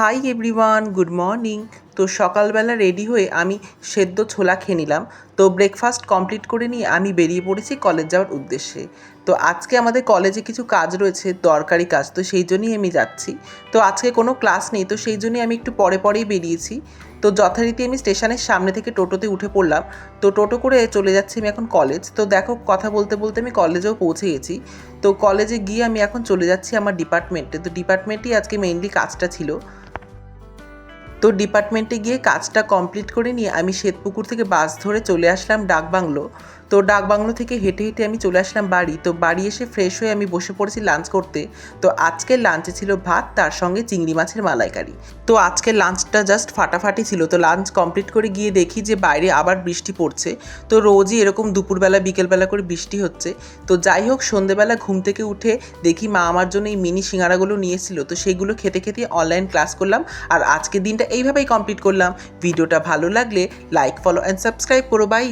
Hi everyone, good morning. তো সকালবেলা ready হয়ে আমি সেদ্ধ ছোলা খেয়ে নিলাম। তো ব্রেকফাস্ট কমপ্লিট করে নিয়ে আমি বেরিয়ে পড়েছি কলেজ যাওয়ার উদ্দেশ্যে। তো আজকে আমাদের কলেজে কিছু কাজ রয়েছে, দরকারি কাজ, তো সেই জন্যই আমি যাচ্ছি। তো আজকে কোনো ক্লাস নেই, তো সেই জন্যই আমি একটু পরেই বেরিয়েছি। তো যথারীতি আমি স্টেশনের সামনে থেকে টোটোতে উঠে পড়লাম। তো টোটো করে চলে যাচ্ছি আমি এখন কলেজ। তো দেখো, কথা বলতে বলতে আমি কলেজেও পৌঁছে গেছি। তো কলেজে গিয়ে আমি এখন চলে যাচ্ছি আমার ডিপার্টমেন্টে। তো ডিপার্টমেন্টেই আজকে মেইনলি কাজটা ছিল। তো ডিপার্টমেন্টে গিয়ে কাজটা কমপ্লিট করে নিয়ে আমি শ্বেতপুকুর থেকে বাস ধরে চলে আসলাম ডাকবাংলো। তো ডাকবাংলো থেকে হেঁটে হেঁটে আমি চলে আসলাম বাড়ি। তো বাড়ি এসে ফ্রেশ হয়ে আমি বসে পড়েছি লাঞ্চ করতে। তো আজকের লাঞ্চে ছিল ভাত, তার সঙ্গে চিংড়ি মাছের মালাইকারি। তো আজকের লাঞ্চটা জাস্ট ফাটাফাটি ছিল। তো লাঞ্চ কমপ্লিট করে গিয়ে দেখি যে বাইরে আবার বৃষ্টি পড়ছে। তো রোজই এরকম দুপুরবেলা বিকেলবেলা করে বৃষ্টি হচ্ছে। তো যাই হোক, সন্ধেবেলা ঘুম থেকে উঠে দেখি মা আমার জন্য এই মিনি সিঙ্গারাগুলো নিয়ে এসেছিলো। তো সেগুলো খেতে খেতে অনলাইন ক্লাস করলাম। আর আজকের দিনটা এইভাবেই কমপ্লিট করলাম। ভিডিওটা ভালো লাগলে লাইক, ফলো অ্যান্ড সাবস্ক্রাইব করো। বাই।